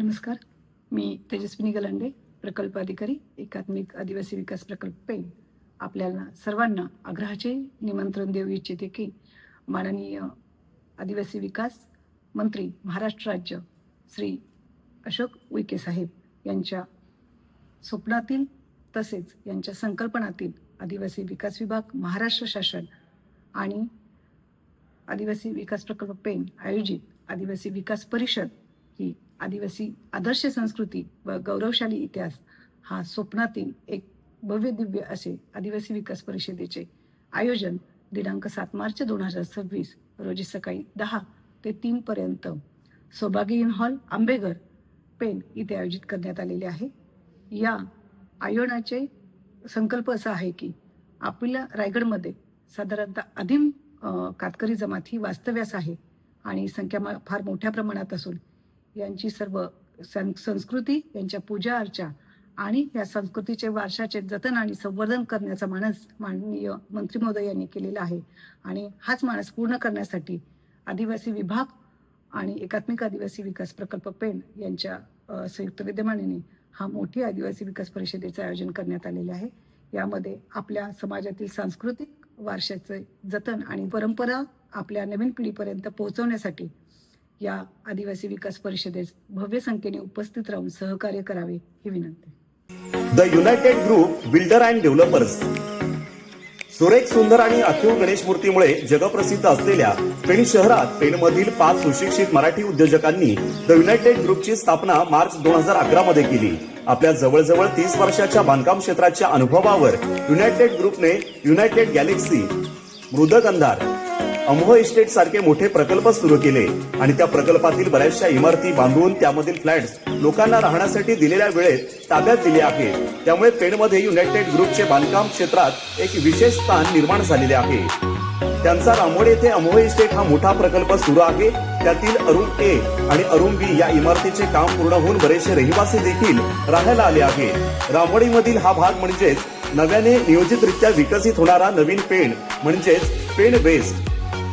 नमस्कार. मी तेजस्विनी गलांडे, प्रकल्प अधिकारी, एकात्मिक आदिवासी विकास प्रकल्प पेण. आपल्याला सर्वांना आग्रहाचे निमंत्रण देऊ इच्छिते की माननीय आदिवासी विकास मंत्री महाराष्ट्र राज्य श्री अशोक उईके साहेब यांच्या स्वप्नातील तसेच यांच्या संकल्पनातील आदिवासी विकास विभाग, महाराष्ट्र शासन आणि आदिवासी विकास प्रकल्प पेण आयोजित आदिवासी विकास परिषद ही आदिवासी आदर्श संस्कृती व गौरवशाली इतिहास हा स्वप्नातील एक भव्य दिव्य असे आदिवासी विकास परिषदेचे आयोजन दिनांक 7 मार्च 2026 रोजी सकाळी 10 ते 3 पर्यंत सौभाग्य इन हॉल, आंबेघर, पेण इथे आयोजित करण्यात आलेले आहे. या आयोजनाचे संकल्प असा आहे की आपल्या रायगडमध्ये साधारणतः आदिम कातकरी जमात ही वास्तव्यास आहे आणि संख्या फार मोठ्या प्रमाणात असून यांची सर्व संस्कृती, यांच्या पूजा अर्चा आणि या संस्कृतीचे वारशाचे जतन आणि संवर्धन करण्याचा मानस माननीय मंत्री महोदय यांनी केलेला आहे. आणि हाच मानस पूर्ण करण्यासाठी आदिवासी विभाग आणि एकात्मिक आदिवासी विकास प्रकल्प पेण यांच्या संयुक्त विद्यमानेने हा मोठी आदिवासी विकास परिषदेचे आयोजन करण्यात आलेले आहे. यामध्ये आपल्या समाजातील सांस्कृतिक वारशाचे जतन आणि परंपरा आपल्या नवीन पिढीपर्यंत पोहोचवण्यासाठी या आदिवासी विकास परिषदेस भव्य संख्येने उपस्थित राहून सहकार्य करावे ही विनंती. The United group builder and developers. सुरेख, सुंदर आणि अखिव गणेश मूर्तीमुळे जगप्रसिद्ध असलेल्या पेण शहरात पेणमधील 5 सुशिक्षित मराठी उद्योजकांनी द युनायटेड ग्रुपची स्थापना मार्च 2011 मध्ये केली. आपल्या जवळजवळ 30 वर्षाच्या बांधकाम क्षेत्राच्या अनुभवावर युनायटेड ग्रुपने युनायटेड गॅलेक्सी, मृदगंधार, अमोह इस्टेट सारखे मोठे प्रकल्प सुरू केले आणि त्या प्रकल्पातील बऱ्याचशा इमारती बांधून त्यामधील फ्लॅट्स लोकांना राहण्यासाठी दिलेल्या वेळेत ताब्यात दिले आहेत. त्यामुळे पेणमध्ये युनायटेड ग्रुपचे बांधकाम क्षेत्रात एक विशेष स्थान निर्माण झालेले आहे. त्यांचा रामोड येथे अमोह इस्टेट हा मोठा प्रकल्प सुरू आहे. त्यातील अरुण ए आणि अरुण बी या इमारतीचे काम पूर्ण होऊन बरेचसे रहिवासी देखील राहायला आले आहेत. रामोडीमधील हा भाग म्हणजेच नव्याने नियोजितरित्या विकसित होणारा नवीन पेण म्हणजेच पेण वेस्ट.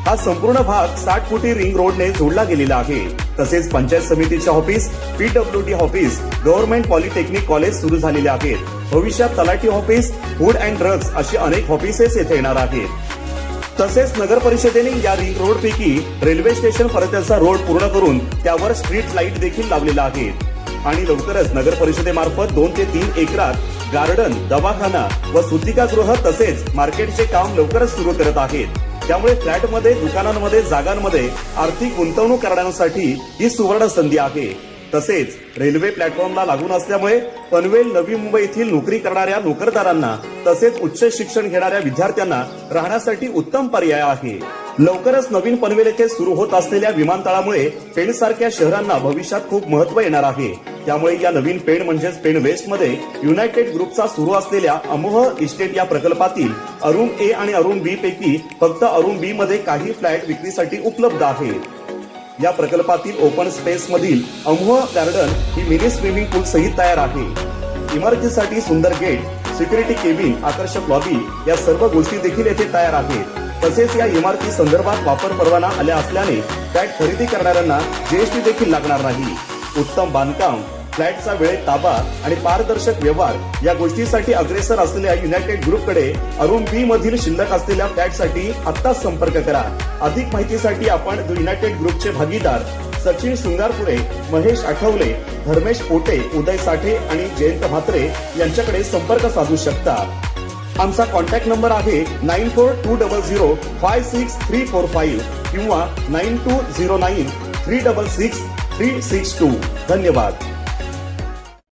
हा संपूर्ण भाग 60 फुटी रिंग रोडने जोडला गेलेला आहे. तसेच पंचायत समितीचे office, PWD office, government polytechnic college सुरू झालेले आहेत. भविष्यात तलाठी ऑफिस, फूड अँड ड्रग्ज अशी अनेक ऑफिसेस येथे येणार आहेत. तसेच नगर परिषदेने या रिंग रोड पैकी रेल्वे स्टेशन पर्यंतचा रोड पूर्ण करून त्यावर स्ट्रीट लाईट देखील लावलेला आहे. आणि लवकरच नगर परिषदेमार्फत 2 ते 3 एकरात गार्डन, दवाखाना व सुद्धिकागृह तसेच मार्केटचे काम लवकरच सुरू करत आहेत. त्यामुळे फ्लॅटमध्ये, दुकानांमध्ये, जागांमध्ये आर्थिक गुंतवणूक करण्यासाठी ही सुवर्ण संधी आहे. तसेच रेल्वे प्लॅटफॉर्मला लागून असल्यामुळे पनवेल, नवी मुंबई येथील नोकरी करणाऱ्या नोकरदारांना तसेच उच्च शिक्षण घेणाऱ्या विद्यार्थ्यांना राहण्यासाठी उत्तम पर्याय आहे. लवकरच नवीन पनवेल येथे सुरू होत असलेल्या विमानतळामुळे पेण सारख्या शहरांना भविष्यात खूप महत्त्व येणार आहे. त्यामुळे या नवीन पेण म्हणजेच पेण वेस्ट मध्ये युनायटेड ग्रुपचा सुरू असलेल्या अमोह इस्टेट या प्रकल्पातील अरुण ए आणि अरुण बी पैकी फक्त अरुण बी मध्ये काही फ्लॅट विक्रीसाठी उपलब्ध आहेत. या प्रकल्पातील ओपन स्पेस मधील अमोह गार्डन ही मिनी स्विमिंग पूल सहित तयार आहे. इमारतीसाठी सुंदर गेट, सिक्युरिटी केबिन, आकर्षक लॉबी या सर्व गोष्टी देखील येथे तयार आहेत. तसेच या इमारती संदर्भात वापर परवाना आल्या असल्याने फ्लॅट खरेदी करणाऱ्यांना जीएसटी देखील लागणार नाही. उत्तम बांधकाम, फ्लॅटचा वेळेत ताबा आणि पारदर्शक व्यवहार या गोष्टीसाठी अग्रेसर असलेल्या युनायटेड ग्रुपकडे अरुण बी मधील शिल्लक असलेल्या फ्लॅटसाठी आत्ताच संपर्क करा. अधिक माहितीसाठी आपण युनायटेड ग्रुपचे भागीदार सचिन शृंगारपुरे, महेश आठवले, धर्मेश पोटे, उदय साठे आणि जयंत म्हात्रे यांच्याकडे संपर्क साधू शकता. आमचा कॉन्टॅक्ट नंबर आहे 9420056345 किंवा 9209366362. धन्यवाद.